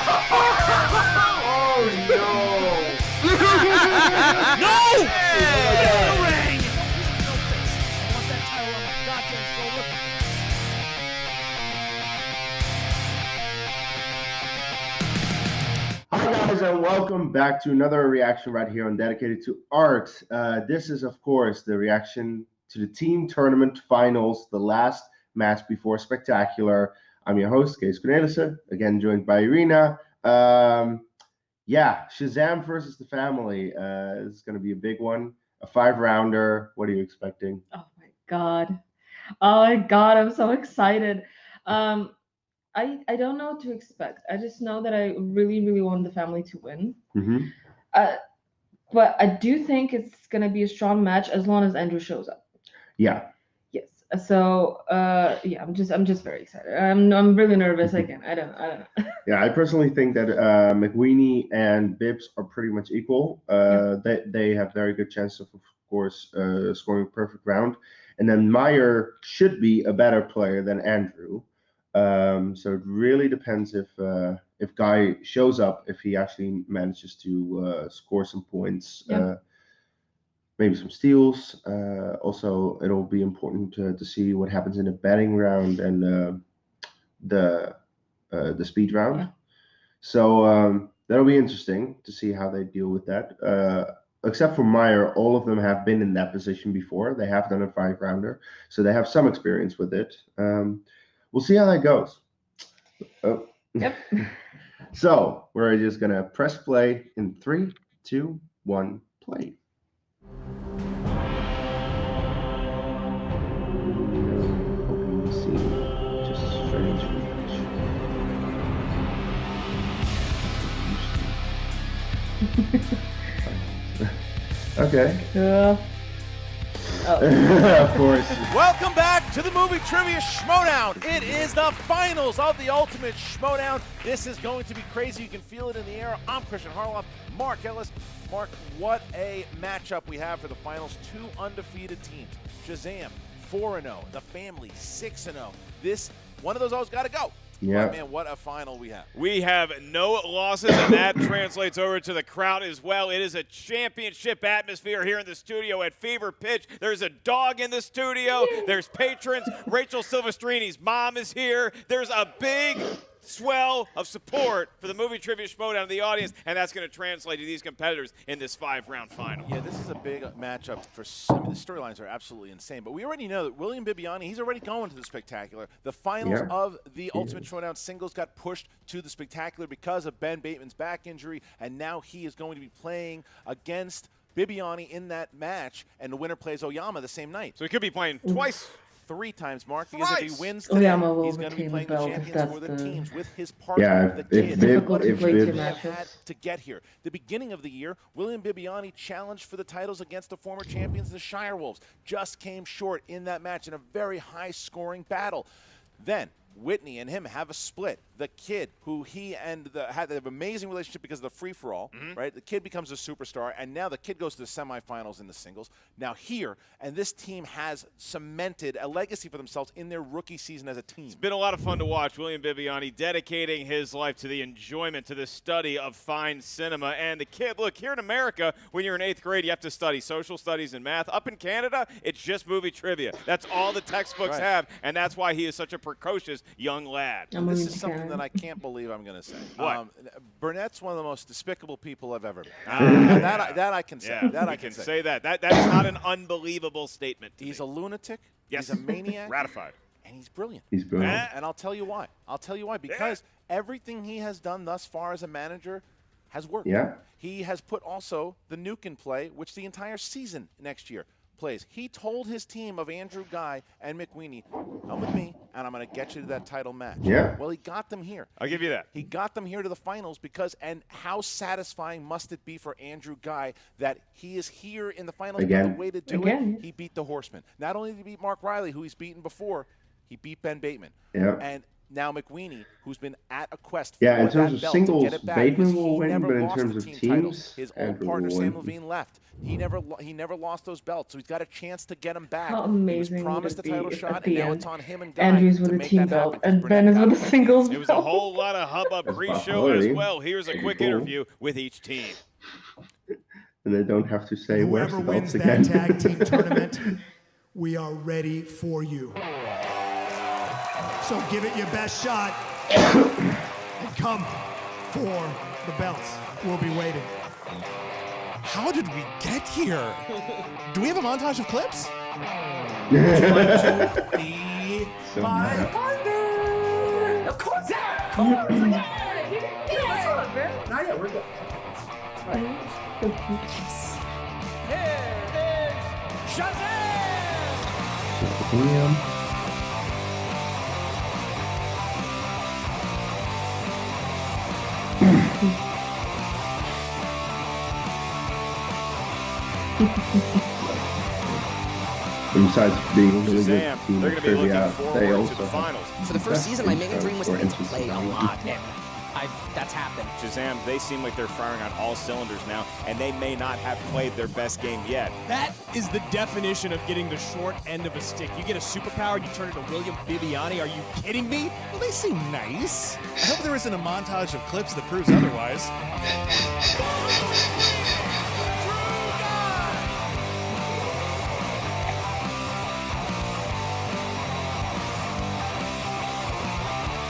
Oh no! No! Hey! Hi guys, and welcome back to another reaction right here on Dedicated to Art. This is, of course, the reaction to the team tournament finals, the last match before Spectacular. I'm your host, Kees Cornelissen, again joined by Irina. Shazam versus the family. This is going to be a big one, a 5-rounder. What are you expecting? Oh my god. Oh my god, I'm so excited. I don't know what to expect. I just know that I really, really want the family to win. Mm-hmm. But I do think it's gonna be a strong match as long as Andrew shows up. Yeah. Yes. So I'm just very excited. I'm really nervous again. I don't know. Yeah, I personally think that McWeeny and Bibbs are pretty much equal. They have very good chance of course, scoring a perfect round. And then Meyer should be a better player than Andrew. So it really depends if Guy shows up, if he actually manages to score some points, maybe some steals. Also, it'll be important to see what happens in the batting round and the speed round. Yeah. So that'll be interesting to see how they deal with that. Except for Meyer, all of them have been in that position before. They have done a 5-rounder, so they have some experience with it. We'll see how that goes. Oh. Yep. So we're just gonna press play in 3, 2, 1, play. Hoping to see just a strange match. Okay. Of course. Welcome back to the movie trivia Schmoedown. It is the finals of the ultimate Schmoedown. This is going to be crazy. You can feel it in the air. I'm Christian Harloff, Mark Ellis. Mark, what a matchup we have for the finals. 2 undefeated teams. Shazam, 4-0. The family, 6-0. This, one of those always got to go. Yeah. Man, what a final we have. We have no losses, and that translates over to the crowd as well. It is a championship atmosphere here in the studio at Fever Pitch. There's a dog in the studio. There's patrons. Rachel Silvestrini's mom is here. There's a big swell of support for the movie trivia Schmoedown in the audience, and that's going to translate to these competitors in this 5-round final. Yeah, this is a big matchup for the storylines are absolutely insane. But we already know that William Bibiani, he's already going to the Spectacular. The finals of the Ultimate Schmoedown singles got pushed to the Spectacular because of Ben Bateman's back injury, and now he is going to be playing against Bibiani in that match, and the winner plays Oyama the same night. So he could be playing twice. 3 times, Mark, because if he wins Oh, today, yeah, well, he's going to be playing the belt, champions for the that's teams with his partner, the if kid. Bib- What a if great Bib- they had to get here. The beginning of the year, William Bibiani challenged for the titles against the former champions, the Shire Wolves. Just came short in that match in a very high-scoring battle. Then Whitney and him have a split. The kid, who he and had an amazing relationship because of the free-for-all, right? The kid becomes a superstar, and now the kid goes to the semifinals in the singles. Now here, and this team has cemented a legacy for themselves in their rookie season as a team. It's been a lot of fun to watch William Bibiani dedicating his life to the enjoyment, to the study of fine cinema. And the kid, look, here in America, when you're in 8th grade, you have to study social studies and math. Up in Canada, it's just movie trivia. That's all the textbooks have, and that's why he is such a precocious young lad. And this is something that I can't believe I'm going to say. What? Burnett's one of the most despicable people I've ever met. That I can say. Yeah, that I you can say that. That's not an unbelievable statement to He's me. a lunatic. Yes. He's a maniac. Ratified. And he's brilliant. He's brilliant. And I'll tell you why. Because everything he has done thus far as a manager has worked. Yeah. He has put also the nuke in play, which the entire season next year plays. He told his team of Andrew Guy and McWeeny, come with me, and I'm going to get you to that title match. Yeah. Well, he got them here. I'll give you that. He got them here to the finals because, and how satisfying must it be for Andrew Guy that he is here in the finals? Again. But the way to do it, he beat the Horseman. Not only did he beat Mark Riley, who he's beaten before, he beat Ben Bateman. Yeah. And Now McWeeny, who's been at a quest Yeah, for in terms that of belt singles, to get it back, Bateman because will he win, never but in lost terms the of team teams, titles. His old Andrew partner will Sam win. Levine left. He never lost those belts, so he's got a chance to get them back. How He was amazing would promised it the title be if shot, at and the now end it's on him and Guy Andrews to with the make team that belt happen. and Ben is with the singles It was a belt? whole lot of hubbub That's pre-show as possibility. well. Here's a quick Cool. interview with each team. And they don't have to say where's Whoever the wins belts that again. tag team tournament, we are ready for you. So give it your best shot and come for the belts. We'll be waiting. How did we get here? Do we have a montage of clips? Would you like to be So my mad. partner? Of course, yeah. Of course, yeah. Not yet, we're good. Here is Shazam! Damn. And besides being a really good Shazam, team they're of going to be looking trivia, forward they to also the finals. For the first season, my main dream was to get to play a lot, Yeah. and that's happened. Shazam, they seem like they're firing on all cylinders now, and they may not have played their best game yet. That is the definition of getting the short end of a stick. You get a superpower and you turn into William Bibiani. Are you kidding me? Well, they seem nice. I hope there isn't a montage of clips that proves otherwise.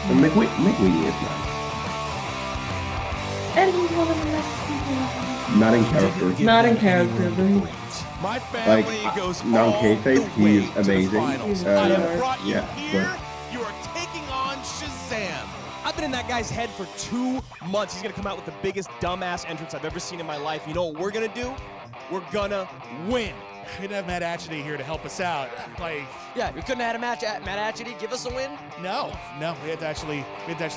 And McWeeny is nice. And he's one of the nicest people. Not in character. Not in character, but he's My Like, family goes non-kayfabe, all the he way is to the amazing. finals. Uh, I have brought you yeah, here. You are taking on Shazam. I've been in that guy's head for 2 months. He's gonna come out with the biggest dumbass entrance I've ever seen in my life. You know what we're gonna do? We're gonna win. We didn't have Matt Atchity here to help us out. Like, Yeah, we couldn't have had a match at Matt Atchity give us a win. no, we had to actually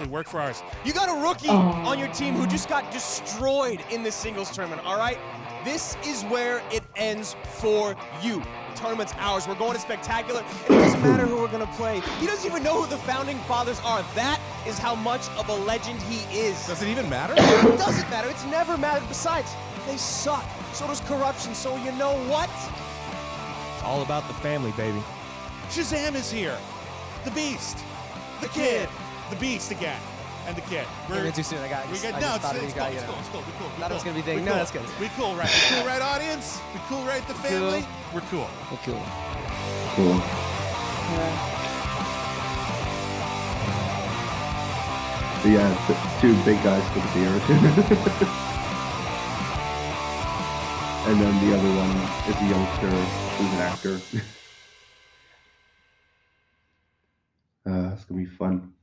work for ours. You got a rookie on your team who just got destroyed in this singles tournament, all right? This is where it ends for you. The tournament's ours. We're going to Spectacular, and it doesn't matter who we're gonna play. He doesn't even know who the founding fathers are. That is how much of a legend he is. Does it even matter? It doesn't matter. It's never mattered. Besides, they suck. So does corruption. So you know what? It's all about the family, baby. Shazam is here. The Beast. The Kid. The Beast again. And the Kid. We're too soon. I got. We I good? just No, thought it's we got, cool. you know. It's cool. We cool. Thought it was gonna be big. We No, cool. that's good. We cool, right? We cool, right, audience? We cool, right, the family? We're cool. We're cool. Cool. So yeah, the two big guys with the beard. And then the other one is a youngster who's an actor. It's gonna be fun.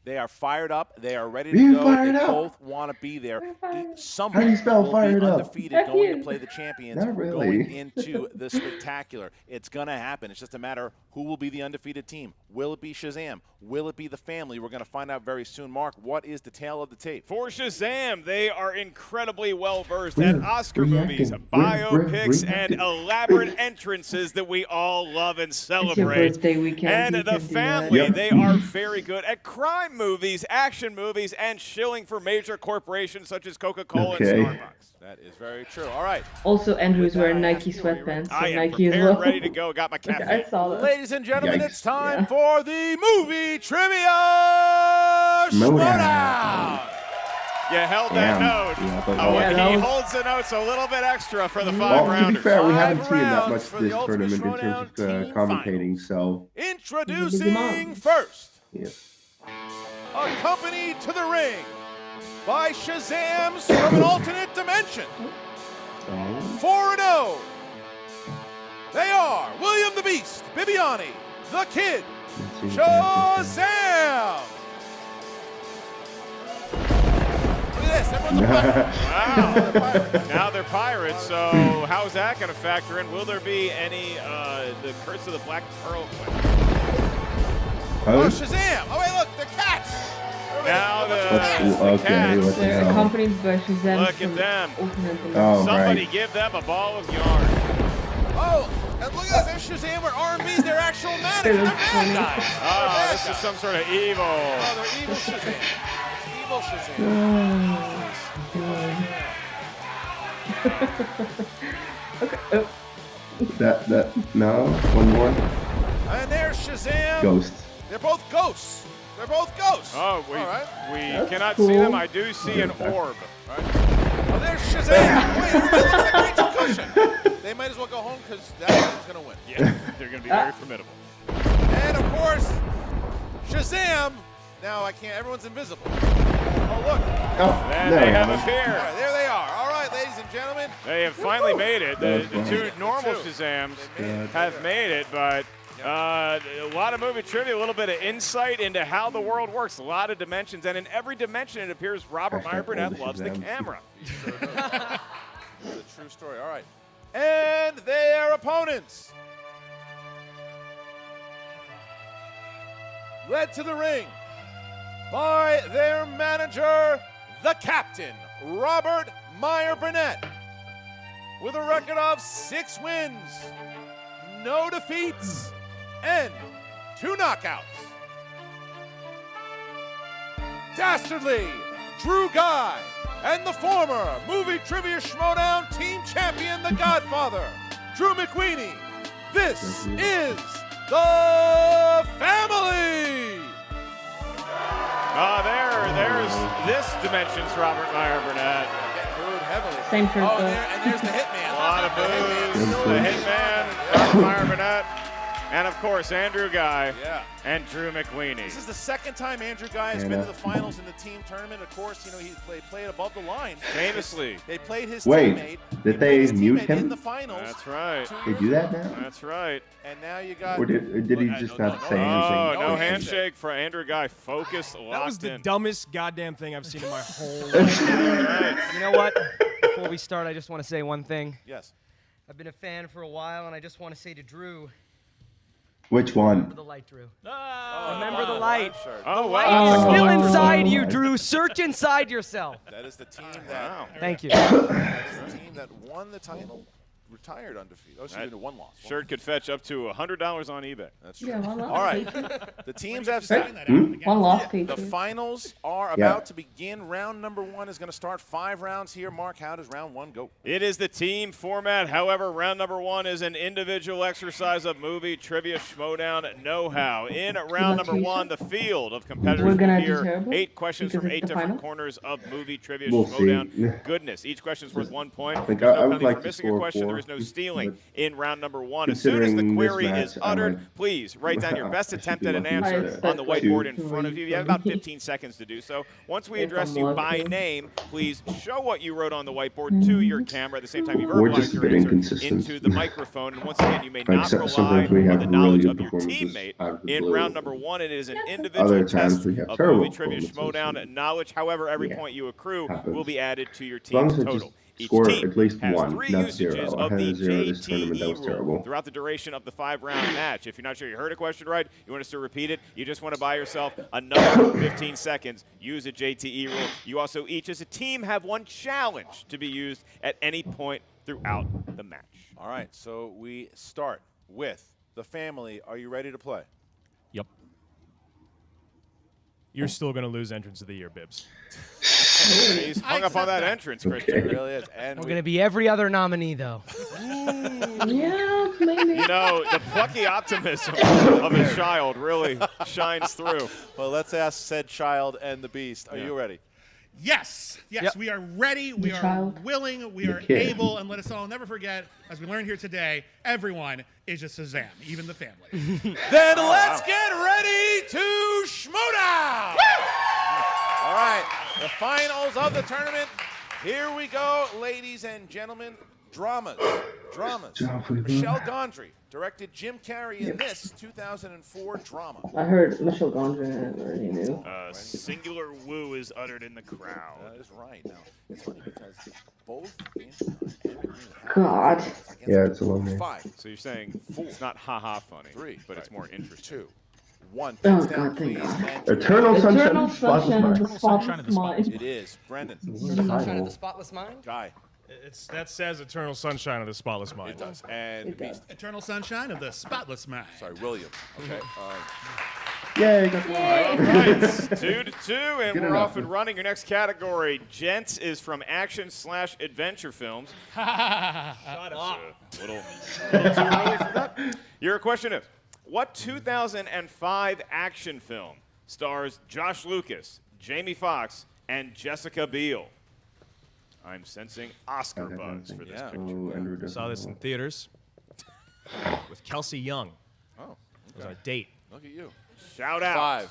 They are fired up. They are ready Being to go. fired They up. both want to be there. How do Someone you spell will fired be up? undefeated Heck going to you. play the champions Not really. going into the Spectacular. It's going to happen. It's just a matter of who will be the undefeated team. Will it be Shazam? Will it be the family? We're going to find out very soon. Mark, what is the tale of the tape? For Shazam, they are incredibly well-versed at We're Oscar reacting. movies, We're biopics, and reacting. elaborate entrances that we all love and it's your celebrate. birthday weekend. And you the can do that. family, Yep. they are very good at crime movies, action movies, and shilling for major corporations such as Coca-Cola Okay. and Starbucks. That is very true. All right. Also, Andrew is With that, wearing I Nike ask you, are you ready? sweatpants. So I am Nike as prepared, well. ready to go. Got my Okay, caffeine. I saw that. Ladies and gentlemen, Yikes. it's time Yeah. for the movie trivia Schmoedown. You held that Damn. note. Yeah, but- Oh, Yeah, he that was- holds the notes a little bit extra for the Well, to be five-rounders. fair, we haven't 5 seen that rounds much for the this Ultimate tournament in terms Schmoedown of team commentating, so Introducing first, yeah. accompanied to the ring by Shazams from an alternate dimension. So, 4-0. They are William the Beast, Bibiani, the Kid, let's see what happens. Shazam. Look at this, everyone's a pirate. Wow. Now they're pirates, so how's that going to factor in? Will there be any, the Curse of the Black Pearl question? Oh, Oh, Shazam! Oh, wait, look, they're cats! Now the okay, cats. what the They're hell? accompanied by Shazam Look at from them. Ultimate Dimension. Oh, Somebody right. give them a ball of yarn. Oh, And look at this, there's Shazam with R&B's their actual manager. They're bad guys. Oh, this is some sort of evil. Oh, they're evil Shazam. It's evil Shazam. Okay. No, one more. And there's Shazam. Ghost. They're both ghosts. They're both ghosts. Oh, All right. we That's cannot cool. see them. I do see an orb. Oh, there's Shazam. Wait, everybody looks like Rachel Cushion. They might as well go home because that team's going to win. Yeah, they're going to be very formidable. And of course, Shazam. Now I can't. Everyone's invisible. Oh, look. Oh, And no, they have All appeared. right, there they are. All right, ladies and gentlemen. They have finally made it. The That's two right. normal Two. Shazams They made it. have made it, but a lot of movie trivia, a little bit of insight into how the world works, a lot of dimensions, and in every dimension it appears Robert Meyer Burnett loves the camera. It's a true story. All right. And their opponents. Led to the ring by their manager, the captain, Robert Meyer Burnett, with a record of 6 wins, no defeats, and 2 knockouts. Dastardly Drew Guy and the former Movie Trivia Schmoedown team champion, The Godfather, Drew McWeeny. This is the family. There's this dimension's Robert Meyer Burnett. Booed heavily. Same shirt, Oh, though. and there's the Hitman. A lot of boos. The Hitman, Robert Meyer Burnett, and of course Andrew Guy Yeah. and Drew McWeeny. This is the second time Andrew Guy has been to the finals in the team tournament. Of course, you know, he played above the line. Famously. They played his Wait, teammate. did played his they mute teammate him? in the finals? That's right. 2 They years do that ago. now? That's right. And now you got. Or did he just not say Oh, anything? no No handshake for Andrew Guy. Focus, locked That was the in. dumbest goddamn thing I've seen in my whole life. Right. You know what? Before we start, I just want to say one thing. Yes. I've been a fan for a while, and I just want to say to Drew, Which remember one? the light, Drew. Oh, Remember the wow, light. shirt. Oh, Light wow. is still Oh. inside you, Drew. Search inside yourself. That is the team that. Wow. Thank you. That is the team that won the title. Retired undefeated. Oh, excuse me, That one loss. Shirt could fetch up to $100 on eBay. That's true. Yeah, one lost. All right. Patriots. The teams have said. One lost, The Patriots. finals are Yeah. about to begin. Round number 1 is going to start 5 rounds here. Mark, how does round 1 go? It is the team format. However, round number 1 is an individual exercise of movie trivia Schmoedown know-how. In round number 1, the field of competitors We're will gonna do hear terrible 8 questions because from it's 8 the different final? corners of movie trivia We'll see. Schmoedown goodness. Each question is worth 1 point. Like, There's I no would penalty like for to missing a score question. 4, There is no stealing but in round number 1. As soon as the considering this query is match, I uttered, might- please write down your best I should attempt be at an lucky answer to on the get whiteboard in two. front of you. You have about 15 seconds to do so. Once we If address I'm you by lucky. name, please show what you wrote on the whiteboard to your camera at the same time you We're verbalize just a your bit answer inconsistent. into the microphone. And once again, you may Like, not rely sometimes we on have the knowledge really of good your performances teammate. out of the In blue. round number 1, it is an individual Other times test we have of terrible movie trivia performances. Schmoedown knowledge. However, every Yeah, point you accrue happens. will be added to your As long team's as I just total. Each score team at least has 1, 3 not usages 0. I of had the a 0 this tournament. That JTE was rule terrible. throughout the duration of the 5-round match. If you're not sure you heard a question right, you want us to repeat it, you just want to buy yourself another 15 seconds, use a JTE rule. You also each as a team have 1 challenge to be used at any point throughout the match. All right, so we start with the family. Are you ready to play? Yep. You're still going to lose entrance of the year, Bibbs. He's hung up on that entrance, Christian. It really is. And We're we- going to be every other nominee, though. Yeah, maybe. You know, the plucky optimism of a child really shines through. well, let's ask said child and the beast. Are Yeah. you ready? Yes, yes, Yep. we are ready, we The are child. willing, we The are kid. able, and let us all never forget, as we learned here today, everyone is a Shazam, even the family. Then let's get ready to Schmoedown! All right, the finals of the tournament. Here we go, ladies and gentlemen. Dramas. Michelle Gondry directed Jim Carrey in this 2004 drama. I heard Michelle Gondry already knew. Singular woo is uttered in the crowd. That is right. Now, it's funny because both Andrew and McWeeny have God. against Yeah, it's a long name. 5, So you're saying it's not ha-ha funny, 3, but it's more interesting. 2, 1. Oh, Hands down, God, thank please. God. Andrew. Eternal Sunshine Eternal of the Spotless Sunshine of Mind. the Spotless Mind. It is. Brendan. Sunshine of the Spotless Mind? Guy. That says Eternal Sunshine of the Spotless Mind. It does. And It does. Beast. Eternal Sunshine of the Spotless Mind. Sorry, William. Okay. Yay, got one. All right, 2-2, and Good we're enough. off and running. Your next category, gents, is from action/adventure films. Shut up. A little too early for that. Your question is, what 2005 action film stars Josh Lucas, Jamie Foxx, and Jessica Biel? I'm sensing Oscar buzz for this picture. Oh, Andrew doesn't Saw this know. in theaters with Kelsey Young. Oh, It was our date. look at you. Shout out. 5,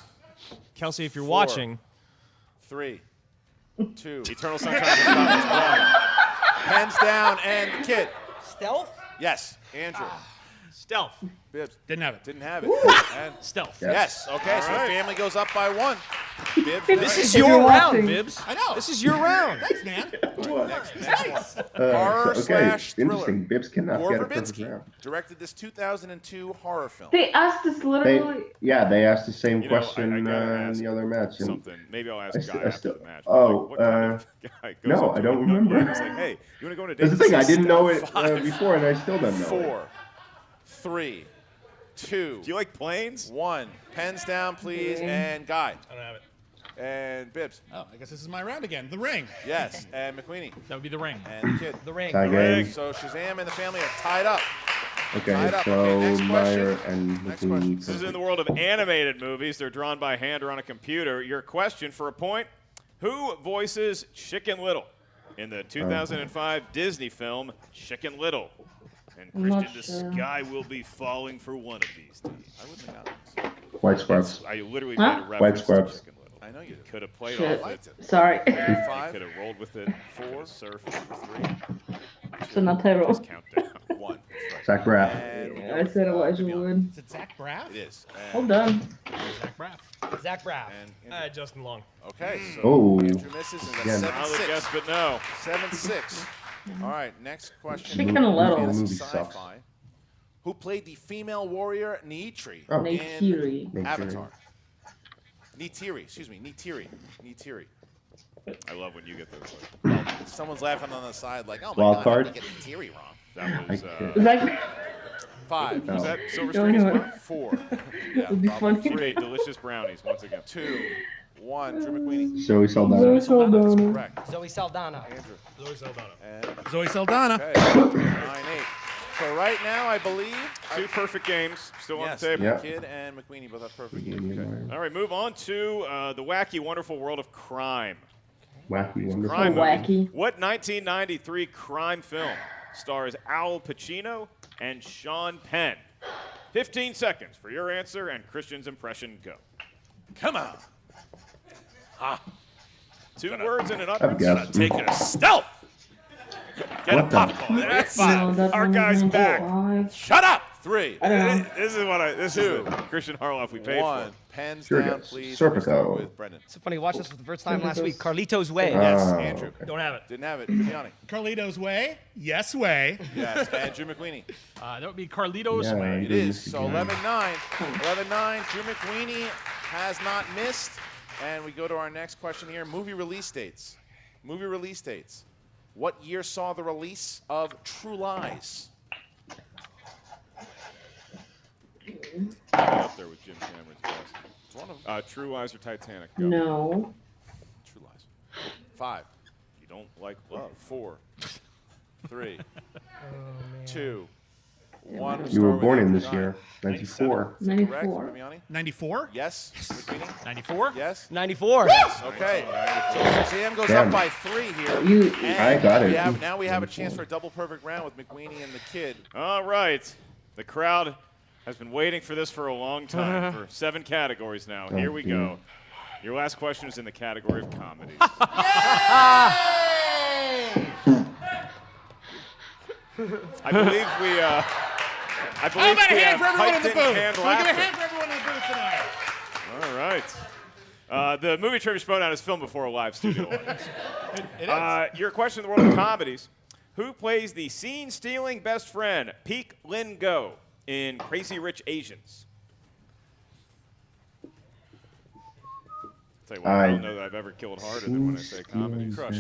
Kelsey, if you're 4. watching, 3, 2. Eternal Sunshine of the Spotless Mind. Pens down and the kid. Stealth? Yes, Andrew. stealth. Bibbs Didn't have it. didn't have it. And Stealth. yes, okay, so the right. family goes up by 1. Bibbs. This is If your you're round, watching. Bibbs. I know. This is your round. Thanks, man. What? Next one. Horror Okay, slash thriller. interesting. Bibbs cannot Gore get a perfect Verbinski round. directed this 2002 horror film. They asked us They, literally. they asked the same You know, I question gotta in ask the other match. and Something. Maybe I'll ask I Guy st- I after still- the match. oh, What kind of guy goes no, up to I don't a young remember. boy and is like, hey, you want to go on a date? That's the thing. I didn't know it 5, before, and I still don't know. 4, 3, 2, Do you like planes? 1. Pens down, please, Yeah. and Guy. I don't have it. And Bibbs. Oh, I guess this is my round again. The Ring. Yes, and McQueenie. That would be the ring. And the kid. The Ring. Tie game. So Shazam and the family are tied up. Okay, Tied up. so Okay, next Meyer question. and Next McQueen. question. This is in the world of animated movies. They're drawn by hand or on a computer. Your question for a point: who voices Chicken Little in the 2005 Disney film Chicken Little? And I'm not Christian, the sure. sky will be falling for one of these days. I wouldn't have gotten this. White Scrubs. I literally Huh? made a reference to Scrubs. Chicken Little. I know you did. Could have played Shit. off it. Sorry. 5, Could have rolled with it. 4, surf 3. So not terrible. Just count down. 1. Zach Braff. And I said Elijah Wood. Is it Zach Braff? it is. Hold on. Zach Braff. Zach Braff. And Justin Long. okay, so Oh. Andrew misses, and Again. that's I'll 7-6. guess, but no. 7-6. All right, next question. Chicken Little. Fantasy Movie sucks. sci-fi. Who played the female warrior Neytiri Oh. in Neytiri. Neytiri. Avatar? Neytiri, excuse me, Neytiri. I love when you get those. Someone's laughing on the side like, oh my Wild god, card? I get Neytiri wrong. That was. Zach. 5, No. Was that Silver Don't Street know. Spot? 4, It would be funny. 3 delicious brownies once again. 2, 1. Drew McQueenie. Zoe Saldana. Zoe That's Saldana. correct. Zoe Saldana. Andrew. Zoe Saldana. And, Zoe Saldana. okay, 9-8. So right now, I believe 2 perfect games still yes, on the table. Yeah. Kid and McQueenie both have perfect games. Okay. All right, move on to the wacky, wonderful world of crime. Wacky, wonderful. Crime movie. Wacky. What 1993 crime film stars Al Pacino and Sean Penn? 15 seconds for your answer and Christian's impression. Go. Come on. 2 words and an I've utterance. guessed. Take it as stealth. Get What a the- popcorn. That's No, 5. that's Our one guy's of back. 95. Shut up. 3, I don't know. This is what this is the Christian Harloff we paid 1. for. Pens Sure down, does. please. Serpico. We start with Brendan. So funny. Watch this for the first time last week. Carlito's Way. Yes, Oh, Andrew. okay. Don't have it. Didn't have it. Bibiani. Carlito's Way. Yes, way. Yes, and Drew McQuenie. That would be Carlito's Yeah, Way. It is. So 11-9. 11-9. Drew McQuenie has not missed. And we go to our next question here. Movie release dates. Movie release dates. What year saw the release of True Lies? Up there with Jim Cameron's best. It's one of them. True Lies or Titanic? Go. No. True Lies. 5, You don't like love. 4, 3, 2, 1. You were Start born with in this Andrew. year, 94. Is that correct, 94. Bibiani? 94. Yes, McQuenie? 94? Yes. 94. Okay. So Shazam goes Damn. up by 3 here. You. I got it. Now we have a chance for a double perfect round with McQuenie and the kid. All right. The crowd has been waiting for this for a long time, for 7 categories now. Here we go. Your last question is in the category of comedies. I believe we, How about a hand for everyone in the booth? Can we give a hand for everyone in the booth tonight? All right. The movie Trivia Schmoedown is filmed before a live studio audience. It is. Your question in the world of comedies. Who plays the scene-stealing best friend, Peek Lin Go, in Crazy Rich Asians? Tell you what, I don't know that I've ever killed harder than when I say comedy. Crush.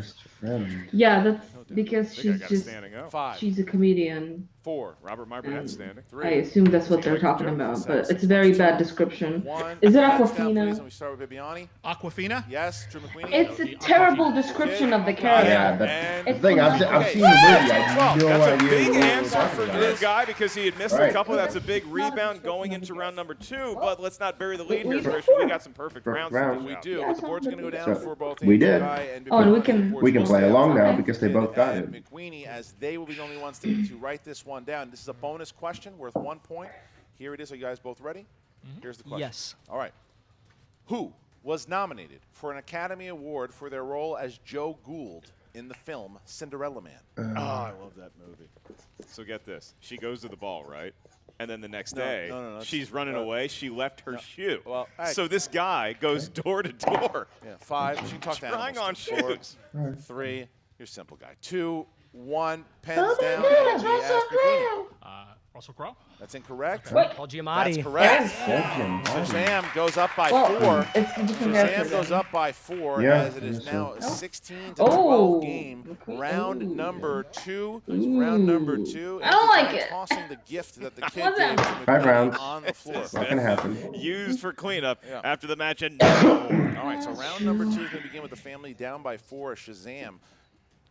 Yeah, that's because I think I she's got just standing up. 5, she's a comedian. 4, Robert My Brunette's standing. 3. I assume that's what they're Seems like a talking joke. about, Seven, but it's six, a very two, bad description. 1. Is it Hands down, Aquafina? please, and we start with Bibiani. Aquafina? Yes, Drew McQueen. It's a terrible description of the character. Yeah, And the thing, I've Okay. seen the movie. I have no That's a idea big what we're answer talking for about. Drew Guy because he had missed a Right. couple. That's a big rebound going into round number 2. But let's not bury the lead here, we- Christian. We got some perfect Perfect rounds. round. to We dish out. do, Yeah, but the board's going to go down So, for both we Andrew did. Guy and Oh, and we Bibiani. can- The board's We can will play stay along up now for because they both got and it. McQueenie, as they will be the only ones to write this one down. This is a bonus question worth 1 point. Here it is. Are you guys both ready? Here's the question. Yes. All right. Who was nominated for an Academy Award for their role as Joe Gould in the film Cinderella Man? Oh, I love that movie. So get this. She goes to the ball, right? And then the next day, no, she's running away. She left her shoe. Well, hey. So this guy goes door to door. Yeah, 5. She can talk to Trying animals. on shoes. 4, 3. You're a simple guy. 2, 1. Pens Oh, down. my and God, we ask McQueenie. Russell Crowe? That's incorrect. Paul That's Giamatti. correct. Shazam. Shazam goes up by Well, 4. it's a different Shazam character. goes up by 4 Yeah, as it is yeah, now so- a 16 to 12 Oh, game. McQueen. Round Ooh. number 2. Round number 2. I don't like Andrew it. tossing the gift that the kid What's gave that? to 5 McQueen rounds. on the floor. Not gonna happen. Used for cleanup Yeah. after the match and no more. All right, so round number 2 is going to begin with the family down by 4. Shazam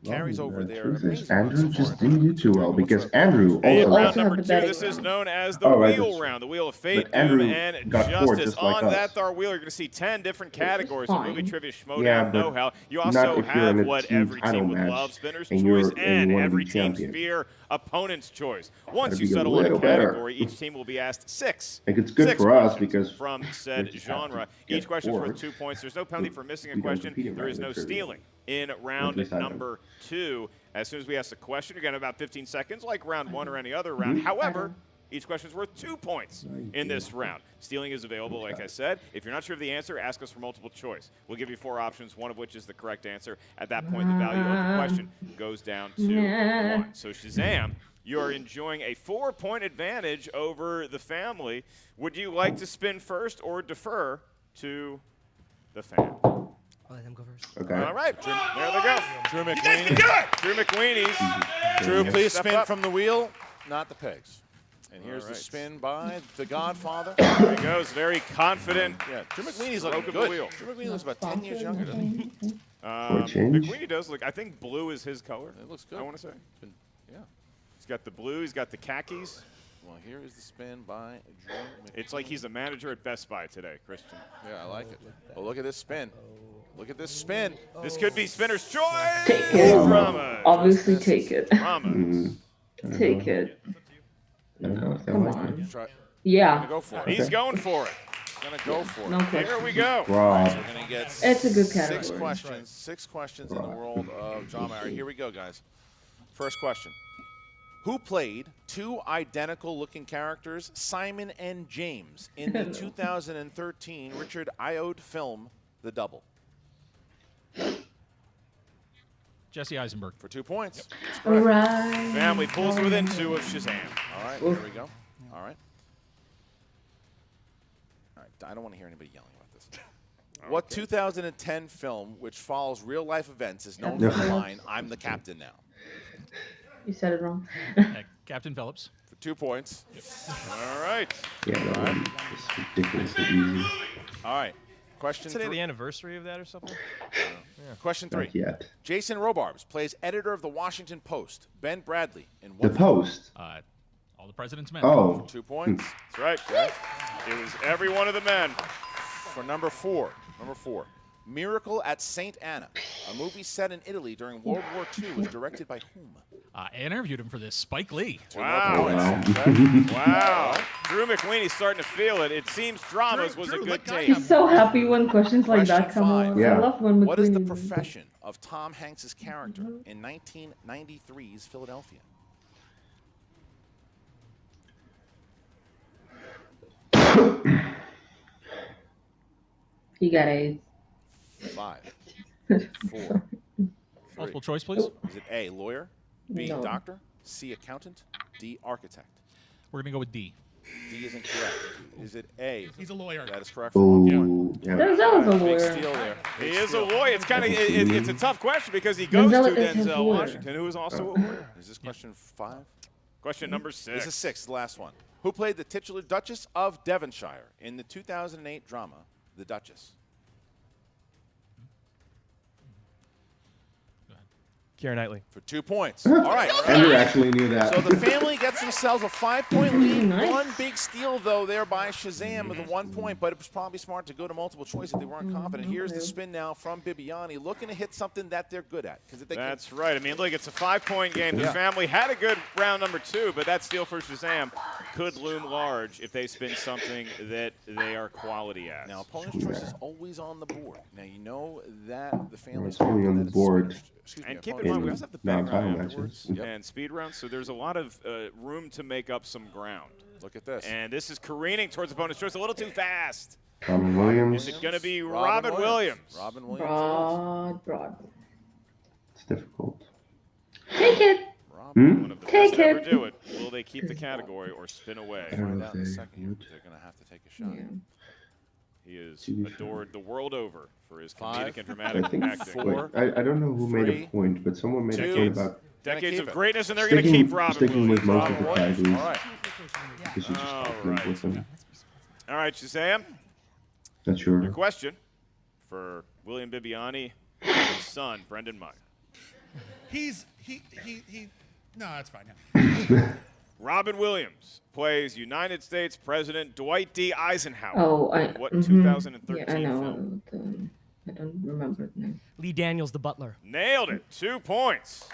carries over The there. truth is, Amazing run so Andrew far. just didn't do too well because Andrew Hey, also also round number have the 2, betting this is round. known as the Oh, right, wheel that's- round, the wheel of fate, but Andrew doom, and got 4 justice. just like On us. that Thar wheel, you're going to see 10 different categories of fine. movie trivia, Schmoedown, Yeah, but know-how. You not also if you're in have a what team every title team would match love, spinner's and choice, you and wanna be every team's champion. fear, opponent's choice. Once Gotta you be a settle on a little better. category, each team will be asked 6. Like, it's good 6 for us questions because from said we just have to genre. get Each question is worth bored. 2 points. There's no penalty for missing a We don't question. compete in There is no regular trivia. stealing in round least I don't. number 2. As soon as we ask the question, you're going to have about 15 seconds, like round 1 or any other round. However, each question is worth 2 points in this round. Stealing is available, like I said. If you're not sure of the answer, ask us for multiple choice. We'll give you 4 options, one of which is the correct answer. At that point, the value of the question goes down to 1. So Shazam, you are enjoying a 4-point advantage over the family. Would you like to spin first or defer to the fan? I'll let them go first. Okay. All right, there they go. Drew You guys can do McQueen. it! Drew McQueenie's. Drew, please Step spin up. from the wheel, not the pegs. And here's All the right. spin by the Godfather. There he goes, very confident. Yeah, Drew McQueenie's looking Broke the good. wheel. Drew McQueenie looks about 10 years younger, doesn't he? change. McQueenie does look, I think blue is his color. It looks good. I want to say. Yeah. He's got the blue, he's got the khakis. Well, here is the spin by Drew McQueen. It's like he's a manager at Best Buy today, Christian. Yeah, I like it. Oh, look at this spin. Look at this spin. This could be spinner's choice. Take it. Drama. Obviously, take it. Drama. Take it. I don't know if they Come like on. it. Try, Yeah. gonna go for it. He's going for it. Gonna go for it. No Here question. we go. Rob. We're gonna get It's a good 6 category. questions. 6 questions in the world of drama. All right, here we go, guys. First question. Who played 2 identical-looking characters, Simon and James, in the 2013 Richard Ayoade film, The Double? Jesse Eisenberg. For 2 points. That's All correct. right. Family pulls within 2 of Shazam. All right, here we go. All right. All right, I don't want to hear anybody yelling about this. What 2010 film, which follows real-life events, is known for the line, "I'm the captain now"? You said it wrong. Captain Phillips. For 2 points. All right. Yeah, that one is ridiculously easy. All right. Question Today the 3. anniversary of that or something? Question 3. Not yet. Jason Robarbs plays editor of the Washington Post, Ben Bradley, in The what? Post. All the President's Men. Oh. 2 points. That's right. It was every one of the men. For number 4. Number 4. Miracle at St. Anna, a movie set in Italy during World War II, was directed by whom? I interviewed him for this. Spike Lee. Wow. Wow. Wow. Drew McQueenie's starting to feel it. It seems dramas was a good take. He's so happy when questions like that Question come 5. on. Yeah. I love when What is the McQueen profession of Tom Hanks's character in 1993's Philadelphia? He got AIDS. 5, 4, Multiple choice, please. Is it A, lawyer, B, No. doctor, C, accountant, D, architect? We're going to go with D. D is incorrect. Is it A? He's a lawyer. That is correct for 1 point. Yeah. Denzel is a Big lawyer. steal there. He Big is a steal. lawyer. It's kind of it's a tough question because he goes Denzel to is his Denzel lawyer. Washington, who is also a lawyer. Is this question 5? Question number 6. This is 6, the last one. Who played the titular Duchess of Devonshire in the 2008 drama, The Duchess? Keira Knightley. For 2 points. All right. Andrew actually knew that. So the family gets themselves a 5-point lead. Nice. One big steal, though, there by Shazam with a 1 point, but it was probably smart to go to multiple choice if they weren't confident. Here's the spin now from Bibiani, looking to hit something that they're good at. If they That's right. I mean, look, it's a 5-point game. The family had a good round number 2, but that steal for Shazam could loom large if they spin something that they are quality at. Now, opponent's choice is always on the board. Now, you know that the family's It's only on the board. And keep in mind, we also have the betting non-title round matches. afterwards and speed rounds, so there's a lot of room to make up some ground. Look at this. And this is careening towards opponent's choice a little too fast. Robin Williams. Is it going to be Robin Williams? Robin Williams. Broad. It's difficult. Take it. One of the Take best to ever it. do it. Will they keep the category or spin away? I don't Find know out if in a they second. would. They're going to have to take a shot. Yeah. He is To be adored the world over for his 5, comedic and I dramatic think acting. 4, I don't know who made 3, a point, but someone made a 2, point about Decades keep of it. greatness, and they're going to keep Robin sticking with Williams. most of the Robin Williams. categories. All right. Because you just All have to live right. with them. All right, Shazam, That's your your question for William Bibiani and his son, Brendan Meyer. He. No, that's fine. Yeah. Robin Williams plays United States President Dwight D. Eisenhower. Oh, in what mhm. 2013 Yeah, I know. film? I don't remember the name. Lee Daniels, the butler. Nailed it. 2 points.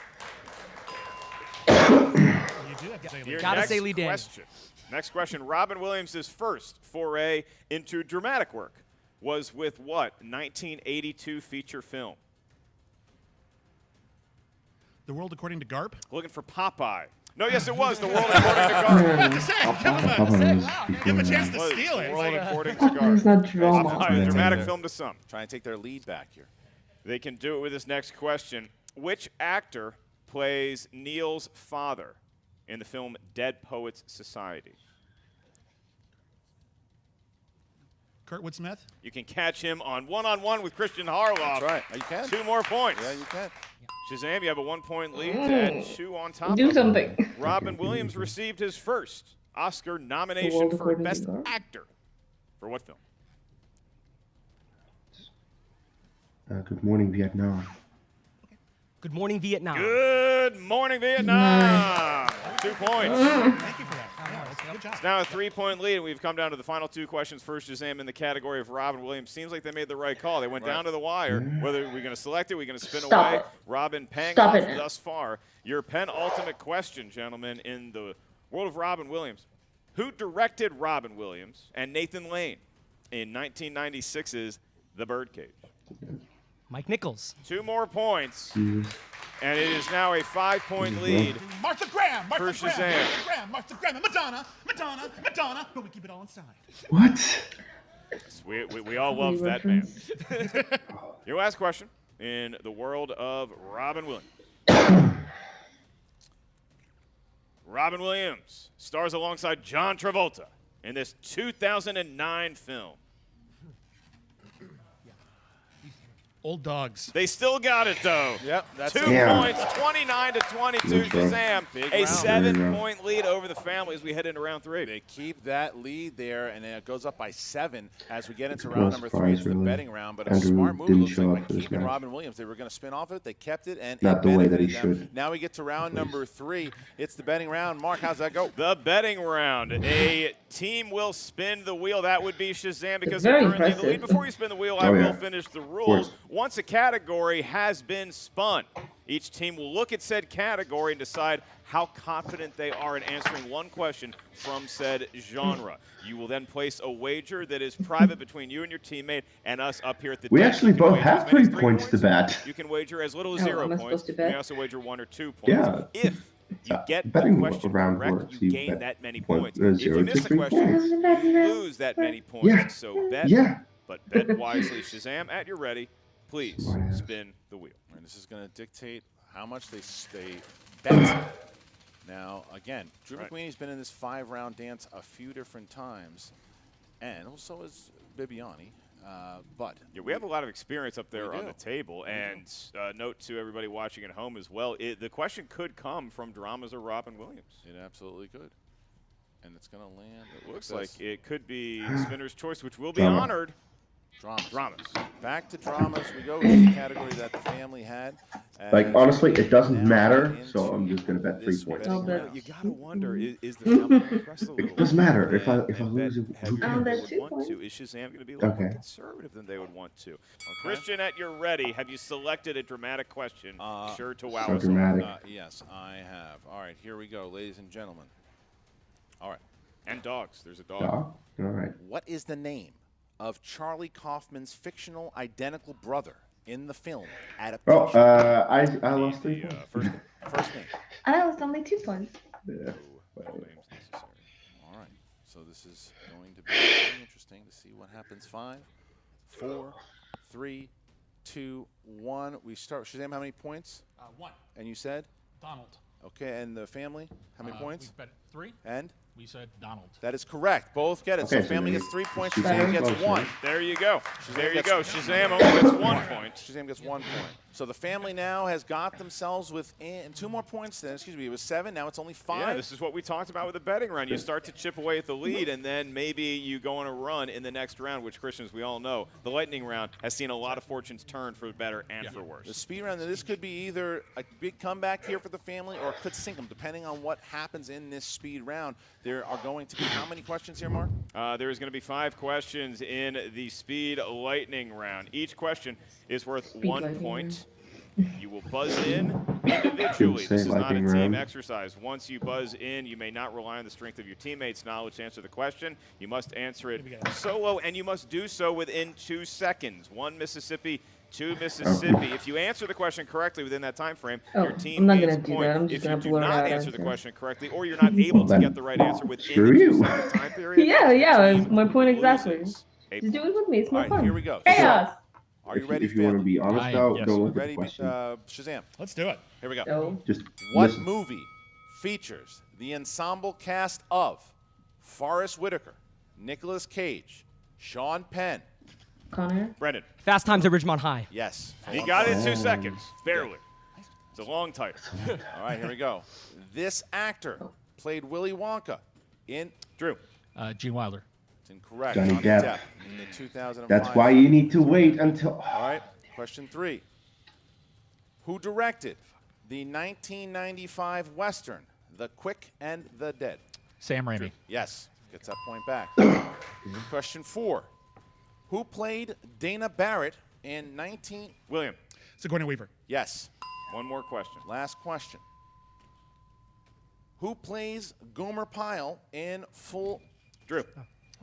You do have to say Your Gotta next say Lee Daniels. question. Next question. Robin Williams' first foray into dramatic work was with what 1982 feature film? The World According to Garp. Looking for Popeye. No, yes, it was The World According to Garp. Give him a chance to Was steal The it. World Like, According to Garp. It's not drama. Popeye, a dramatic film to some. Trying to take their lead back here. They can do it with this next question. Which actor plays Neil's father in the film Dead Poets Society? Kurtwood Smith. You can catch him on one-on-one with Christian Harloff. That's right. You can. 2 more points. Yeah, you can. Shazam, you have a 1-point lead to add 2 on top. Do of it. something. Robin Williams received his first Oscar nomination World for According to Best Garp? Actor. For what film? Good Morning Vietnam. Good morning, Vietnam. Good morning, Vietnam. 2 points. Thank you for that. Yeah, that's good job. It's now a 3-point lead, and we've come down to the final 2 questions for Shazam in the category of Robin Williams. Seems like they made the right call. They went down to the wire. Whether we're going to select it, we're going to spin Stop away. it. Robin paying Stop off it. thus far. Your penultimate question, gentlemen, in the world of Robin Williams. Who directed Robin Williams and Nathan Lane in 1996's The Birdcage? Mike Nichols. 2 more points, and it is now a 5-point lead. Martha Graham. For Martha Shazam. Graham. Martha Graham. Martha Graham. And Madonna. But we keep it all inside. What? We all love that man. Your last question in the world of Robin Williams. Robin Williams stars alongside John Travolta in this 2009 film. Old dogs. They still got it, though. Yep, that's 2 it. points, 29-22, Good job. Shazam. Big A round. 7-point lead over the family as we head into round 3. They keep that lead there, and then it goes up by 7 as we get into No round number 3. surprise, It's the really. betting round, but a Andrew smart move. It didn't looks show like up by for this keeping match. Robin Williams. They were going to spin off it. They kept it, and Not it the way that he benefited them. should. Now we get to round number 3. It's the betting round. Mark, how's that go? The betting round. A team will spin the wheel. That would be Shazam because very they're currently in the lead. impressive. Before you spin the wheel, I Oh, will yeah. finish the course. rules. Once a category has been spun, each team will look at said category and decide how confident they are in answering one question from said genre. You will then place a wager that is private between you and your teammate and us up here at the We desk. actually You can both wager have as many as 3 points to bet. You can wager as little as Oh, 0 am I points. supposed to You bet? may also wager 1 or 2 points. Yeah. If you get the betting question round correct, works. you You gain bet that many one- points. 0 If you to miss a 3 question, points. you lose that many points. Yeah. So bet, Yeah. but bet wisely. Shazam, at your ready, please Smartass. spin the wheel. And this is going to dictate how much they bet. Now, again, Drew McWeeney's been in this 5-round dance a few different times, and also is Bibiani. But yeah, we have a lot of experience up there on the table. And note to everybody watching at home as well, the question could come from Dramas or Robin Williams. It absolutely could. And it's going to land. It looks like it could be Spinner's Choice, which will be Drama. honored. Dramas. Back to dramas we go. Here's the category that the family had. Like, honestly, it doesn't Now matter, into so I'm just going to bet 3 this points. betting Oh, round. You got to wonder, is the family going to press a little? It doesn't matter. If I and lose, bet who heavier cares? than they that's would 2 want points. to? Is Shazam going to be a little more Okay. conservative than they would want to? Christian, at your ready, have you selected a dramatic question? Sure to wow So us all. dramatic. Yes, I have. All right, here we go, ladies and gentlemen. All right. And dogs. There's a dog. Dog? All right. What is the name of Charlie Kaufman's fictional identical brother in the film adaptation? Oh, I lost 3 The, points. First name. I lost only 2 points. Yeah. no names necessary. All right. So this is going to be very interesting to see what happens. 5, 4, 3, 2, 1. We start. Shazam, how many points? 1. And you said? Donald. Okay, and the family? How many points? We bet 3. And? We said Donald. That is correct. Both get it. Okay, So family so gets 3 points. Shazam Shazam gets closer. 1. There you go. There you gets- go. Shazam only gets 1 point. Shazam gets 1 point. So the family now has got themselves within 2 more points. Then, excuse me, it was 7. Now it's only 5. Yeah, this is what we talked about with the betting run. You start to chip away at the lead, and then maybe you go on a run in the next round, which, Christian, as we all know, the lightning round has seen a lot of fortunes turn for better and for The worse. speed round, this could be either a big comeback here for the family or it could sink them, depending on what happens in this speed round. There are going to be how many questions here, Mark? There is going to be 5 questions in the speed lightning round. Each question is worth Speed 1 lightning point. You will buzz in individually. This is not a lightning team round. exercise. Once you buzz in, you may not rely on the strength of your teammates' knowledge to answer the question. You must answer it solo, and you must do so within 2 seconds. 1 Mississippi, 2 Mississippi. If you answer the question correctly within that time frame, Oh, your team I'm not gains gonna do point. that. I'm just If you gonna do blurt not out answer the answer. question correctly, or you're not able to then get the right answer within screw the you. 2-second time period, Yeah, the yeah, team my point exactly. loses a Just do it with me. It's All more right, fun. here we go. Chaos. Are you ready, If you want to family? be honest, I am, though, yes. don't look at the Ready, question. Shazam. Let's do it. Here we go. Oh. Just What listen. movie features the ensemble cast of Forrest Whitaker, Nicolas Cage, Sean Penn? Connor. Brendan. Fast Times at Ridgemont High. Yes. He got it in 2 seconds, barely. It's a long title. All right, here we go. This actor played Willy Wonka in Drew. Gene Wilder. It's incorrect. Johnny Johnny Depp. Depp in the 2005. That's why you need to wait until. All right, question 3. Who directed the 1995 Western, The Quick and the Dead? Sam Raimi. Yes, gets that point back. Question 4. Who played Dana Barrett in 19... William. Sigourney Weaver. Yes. 1 more question. Last question. Who plays Gomer Pyle in Full... Drew.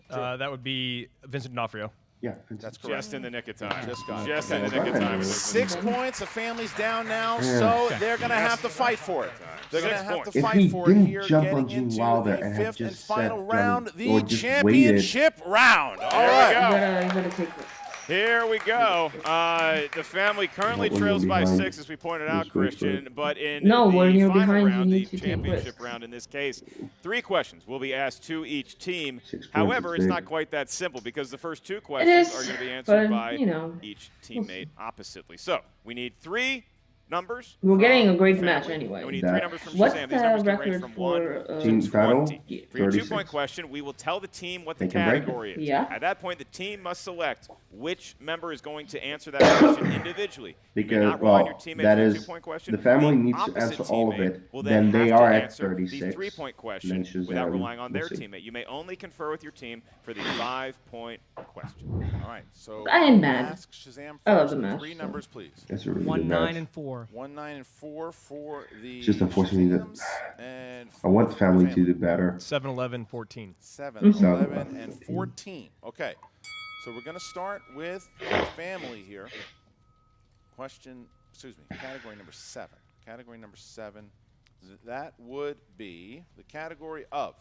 That would be Vincent D'Onofrio. Yeah, That's correct. Just in the nick of time. Just got it. Just Okay. in the nick of time. 6 points. The family's down now, so they're going to have to fight for it. They're going to 6 have points. to If fight he for it didn't here, jump on getting Gene into Wilder the and had 5th and just final said, round, or the just championship round. All There we right. go. You better take this. Here we go. The family currently Well, when trails you're by behind, 6, as we pointed out, it's great, Christian. great. But in No, the when you're final behind, you round, need the to take championship risks. round in this case, 3 questions will be asked to each team. 6 points However, is it's big. not quite that simple because the first 2 questions are going to be answered but, by you know, each teammate oppositely. So we need 3 numbers. We're getting from a great the match family, anyway. and we need That- 3 numbers from What's Shazam. the These numbers can range record from for 1 Team to title? 20. For your 2-point 36. question, we will tell the team what the They can break it. category is. Yeah. At that point, the team must select which member is going to answer that question individually. You may Because, not rely on your well, teammate that for is, the 2-point question. the family The needs to opposite answer all of teammate it. will Then they have are to at answer 36. the 3-point question Then Shazam without relying on will their see. teammate. You may only confer with your team for the 5-point question. All right, so I ain't mad. ask Shazam I love first. the match, 3 so. numbers, please. That's a really 1, good 9, match. and 4. 1, 9, and 4 for the Just unfortunately that- Shazams and I want the family to family. do better. 7, 11, 14. 7, Mhm. 11, and 14. Okay, so we're going to start with the family here. Category number 7. Category number 7. That would be the category of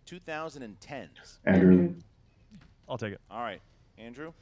2010s. Andrew, I'll take it. All right, Andrew.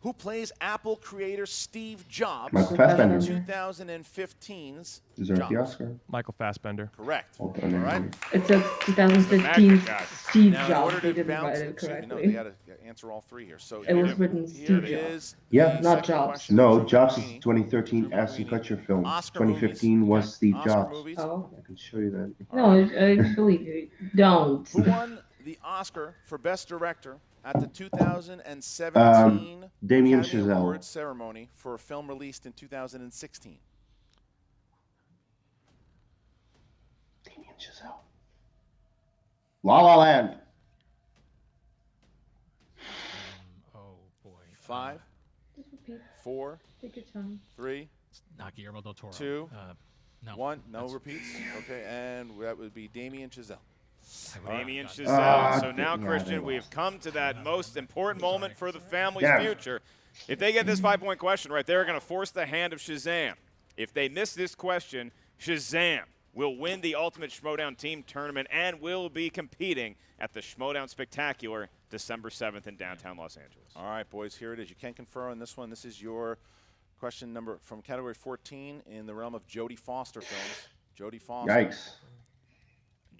Who plays Apple creator Steve Jobs Michael in Fassbender. 2015's Deserves the Jobs? Oscar. Michael Fassbender. Correct. Well All done, right. everybody. It says 2015 guy. Steve Now, in Jobs. order He to didn't bounce, write it excuse me, no, correctly. they had to answer all three here. So It was here- written here Steve it Jobs. is. Yeah. The Not second Jobs. question No, from Jobs Drew is 2013 Drew Ashton Greeny. Kutcher film. Oscar 2015 movies. was Okay. Steve Oscar Jobs. movies. Oh. I can show you that. No, I believe you. Don't. Who won the Oscar for Best Director at the 2017 Damien Academy Chazelle. Awards ceremony for a film released in 2016? Damien Chazelle. La La Land. Oh boy. 5, Just repeat. 4, Take your time. 3, Not Guillermo del Toro. 2, No. 1. No that's- repeats. Okay, and that would be Damien Chazelle. I would- Damien Chazelle. Ah, So now, yeah, Christian, they we've lost. come to that most important moment for the family's Yeah. future. If they get this 5-point question right, they're going to force the hand of Shazam. If they miss this question, Shazam will win the Ultimate Schmoedown Team Tournament and will be competing at the Schmoedown Spectacular December 7th in downtown Los Angeles. All right, boys, here it is. You can confer on this one. This is your question number from category 14 in the realm of Jodie Foster films. Jodie Foster. Yikes.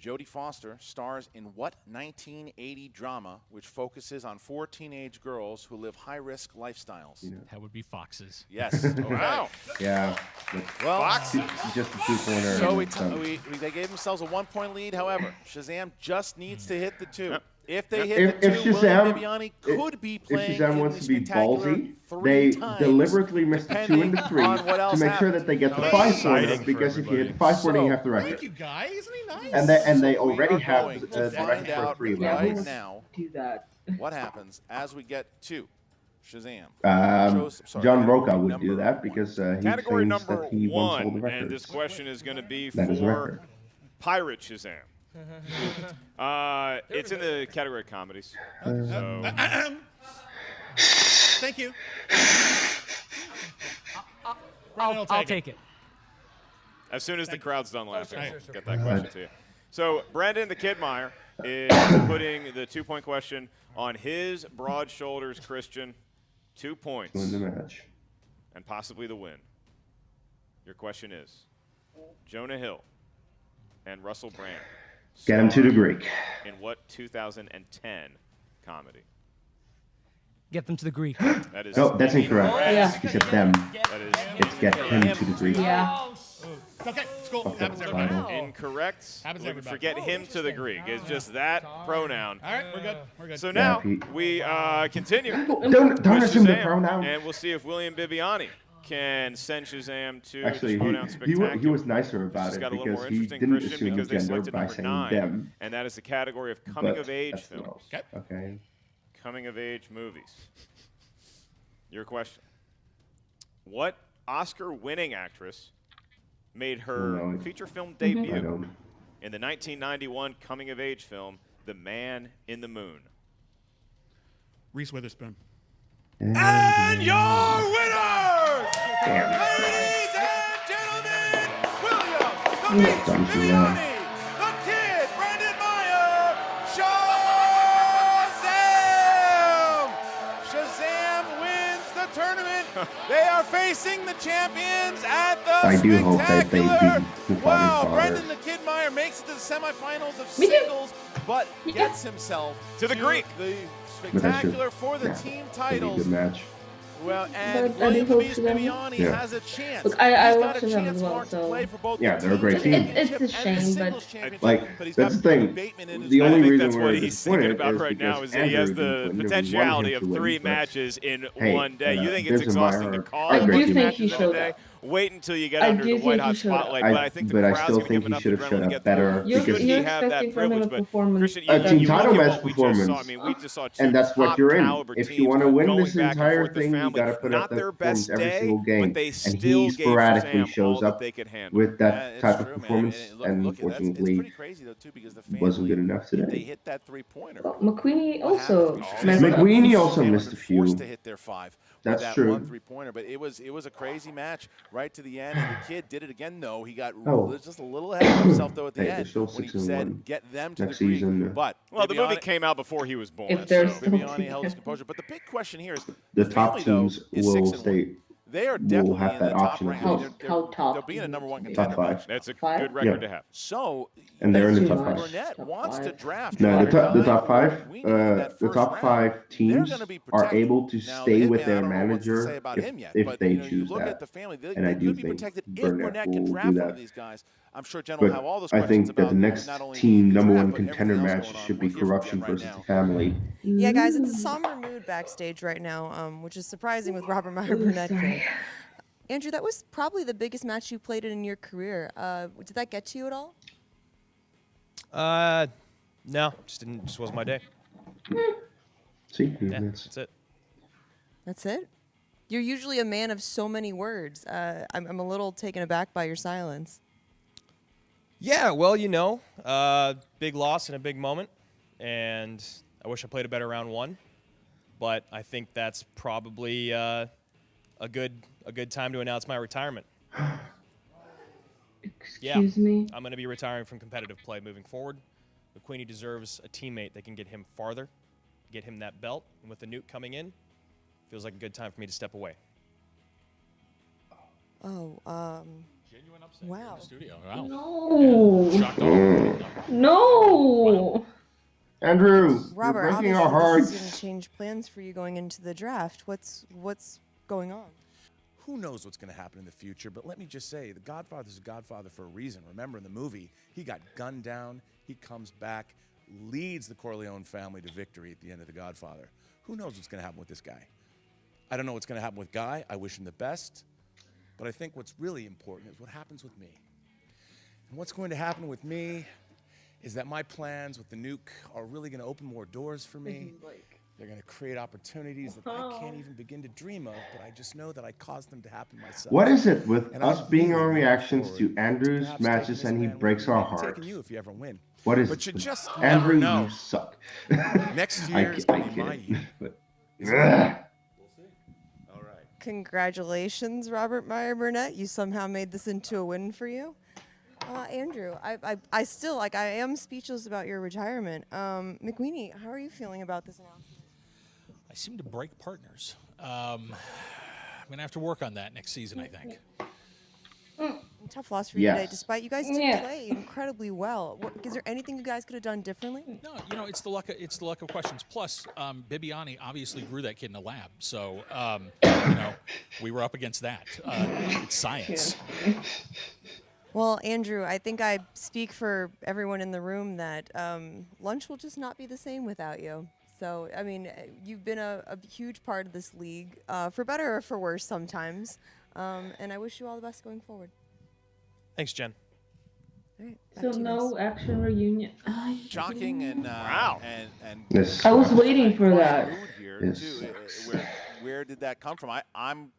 Jodie Foster stars in what 1980 drama which focuses on 4 teenage girls who live high-risk lifestyles? That would be Foxes. Yes. Okay. Wow. Yeah. Well, Just a two-pointer. so they gave themselves a 1-point lead. However, Shazam just needs to hit the 2. If they hit the 2, If Shazam, William Bibiani could be if playing Shazam in wants the to be Spectacular ballsy, 3 they times, deliberately missed the 2 and the depending 3 on what to else make sure that they get the happens. 5-pointer, Exciting for because if you hit the everybody. 5-pointer, you have the Thank record. you, guys. Isn't he nice? And they So we already are have going the to find record for out 3 right levels. now Do that. what happens as we get to Shazam. John Roca would Number do that because he Category claims number that he once hold the 1, and this records. question is going to be That is a for record. Pirate Shazam. It's in the category of comedies. So Thank you. I'll take it. as soon as the crowd's done laughing, Right. we'll get that question to you. So Brendan the Kidmeyer is putting the 2-point question on his broad shoulders, Christian. 2 points Win the match. and possibly the win. Your question is, Jonah Hill and Russell Brand Get him to the star Greek. in what 2010 comedy? Get them to the Greek. That is No, that's incorrect. Yeah. He said them. That is It's get him to the Greek. Yeah. It's okay. It's cool. Fuck Happens that everybody. title. incorrect. Happens to everybody. Forget him to the Greek. It's just that pronoun. All right, we're good. We're good. So Yeah, now Pete. we continue. Don't with assume the Shazam, pronoun. And we'll see if William Bibiani can send Shazam to Actually, the Schmoedown he Spectacular. was nicer about This it got a little because more he interesting, didn't Christian, assume because they gender selected by number saying 9, them. and that is the category of coming-of-age that's the films. most. Okay. Okay. Coming-of-age movies. Your question. What Oscar-winning actress made her Oh, no. feature film I debut don't. in the 1991 coming-of-age film The Man in the Moon? Reese Witherspoon. And your winner, Damn. ladies and gentlemen, William the Yeah, Beach done too Bibiani, the Kid, Brendan Meyer, Shazam! Shazam wins the tournament. They are facing the champions at the I do hope that they Spectacular. beat the Wow, Father. Brendan the Kid Meyer makes it to the semifinals of Me too. singles, but gets himself To the Greek. the But that should- Spectacular for the yeah, team That'd be a titles. good match. Well, and But I do William hope Beast for them. Bibiani Yeah. has a chance. Look, I He's got watched a them chance, as well, Mark, to so- play for both Yeah, the they're a great team team. It's a championship and the shame, singles but- championship, Like, but he's that's got the thing. Bateman in his The I only think reason that's we're what he's thinking disappointed about is right now because is that he has Andrew the wouldn't have potentiality wanted of to win, 3 but matches in hey, one day. You think it's there's a exhausting to Meyer. call I it do 3 think matches he in a showed day? up. Wait until you get I under do the think white he hot showed up. spotlight. But I think the but I crowd's still going to give think him he enough should have adrenaline showed to up get better through. You're, Should he you're have that expecting from him privilege? a But performance. Christian, A team you title look at match what we just saw. I performance. mean, we just saw 2 And that's what top you're in. caliber If you teams want to win going this back and entire forth, the thing, you family. got to put Not up the their performance best every day, single game. but they And still he gave sporadically Shazam all shows that up they could handle. with Yeah, that it's type true, of man. performance, Look, and that's, it's unfortunately, pretty crazy though too, because the family wasn't good enough They today. hit that 3-pointer. Well, McQueenie What also happens? messed up. McQueenie also Shazam missed has a been forced few. to hit their 5. That's that true. 1 3-pointer. But it was a crazy match right to the end. And the kid did it again, though. He got just a little ahead of himself, though, at the Hey, they're end still when he 6-1 said, get them to next the Greek. season. But Well, the movie Bibiani- came out before he was born. If they're so. still Bibiani held his together. composure. But the big question here is The family, top teams though, is will 6-1. stay. They are will definitely have in that the top option. rank. How They'll top be in a is number it? 1 Top contender 5. match. That's a Five? good record Yeah. to have. So, And they're in the That's top too 5. much. Burnett Top wants to five. draft. No, either the top guy 5, or Queenie in that the first top round. 5 They're teams gonna be are protected. able to Now, stay the with Hitman, their I don't know what to say manager about him yet, if but they you choose look that. at the family, they And I do could be think protected if Burnett Burnett will can do draft one that. of these guys. I'm sure Jen will But have all those I questions think that about the next not only team the number draft, 1 but contender everything else match going on. should be We'll hear from Corruption Jen right versus now. the Family. Yeah, guys, it's a somber mood backstage right now, which is surprising with Robert Meyer Burnett here. Andrew, that was probably the biggest match you played in your career. Did that get to you at all? No, just wasn't my day. See, Yeah, that's that's it. That's it? You're usually a man of so many words. I'm a little taken aback by your silence. Yeah, well, big loss in a big moment, and I wish I played a better round 1, but I think that's probably a good time to announce my retirement. Excuse me. I'm going to be retiring from competitive play moving forward. McQueenie deserves a teammate that can get him farther, get him that belt, and with the Nuke coming in, feels like a good time for me to step away. Oh, Genuine upset wow. here in the studio. Wow. No. Yeah. Shocked all. No. Andrew, Robert, you're breaking obviously our this is going hearts. to change plans for you going into the draft. What's going on? Who knows what's going to happen in the future, but let me just say, the Godfather's a Godfather for a reason. Remember, in the movie, he got gunned down, he comes back, leads the Corleone family to victory at the end of The Godfather. Who knows what's going to happen with this guy? I don't know what's going to happen with Guy. I wish him the best. But I think what's really important is what happens with me. And what's going to happen with me is that my plans with the Nuke are really going to open more doors for me. They're going to create opportunities that I can't even begin to dream of, but I just know that I caused them to happen myself. What is it with And us I'm being really on looking reactions forward to Andrew's perhaps matches taking this and he man with breaks me, our maybe hearts? taking you if you ever win. What is But it? you just Andrew, never know. you suck. Next I year is kid- going I to be my kid. year. But- Congratulations, Robert Meyer Burnett. You somehow made this into a win for you. Andrew, I still, I am speechless about your retirement. McQueenie, how are you feeling about this announcement? I seem to break partners. I'm going to have to work on that next season, I think. Tough loss for you Yes. today, despite you guys did Yeah. play incredibly well. Is there anything you guys could have done differently? No, it's the luck of questions. Plus, Bibiani obviously grew that kid in a lab, so we were up against that. It's science. Well, Andrew, I think I speak for everyone in the room that lunch will just not be the same without you. So, I mean, you've been a huge part of this league, for better or for worse sometimes. And I wish you all the best going forward. Thanks, Jen. All right, back So to you no guys. action reunion. Shocking and Wow. and Yes. I was waiting for quiet that. mood here Yes. too. Where did that come from? I'm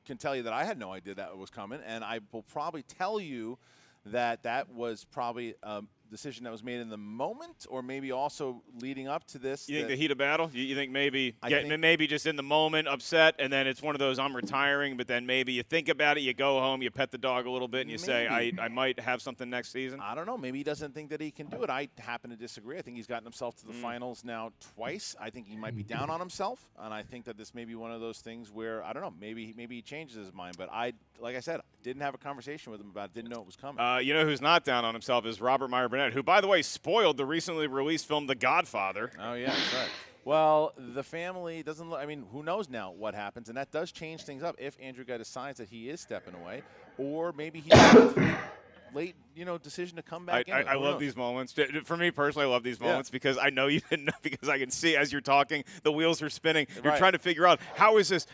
can tell you that I had no idea that was coming, and I will probably tell you that was probably a decision that was made in the moment, or maybe also leading up to this. You think the heat of battle? You think maybe I think- maybe just in the moment upset, and then it's one of those I'm retiring, but then maybe you think about it, you go home, you pet the dog a little bit, and you say Maybe. I might have something next season. I don't know. Maybe he doesn't think that he can do it. I happen to disagree. I think he's gotten himself to the finals now twice. I think he might be down on himself, and I think that this may be one of those things where I don't know. Maybe he changes his mind. But like I said, didn't have a conversation with him about it. Didn't know it was coming. You know who's not down on himself is Robert Meyer Burnett, who, by the way, spoiled the recently released film The Godfather. Oh, yeah, that's right. Well, the family doesn't look, I mean, who knows now what happens, and that does change things up if Andrew Guy decides that he is stepping away, or maybe he late decision to come back in. I Who love knows? these moments. For me personally, I love these moments because I know you didn't know, because I can see as you're talking, the wheels are spinning. You're Right. trying to figure out how is this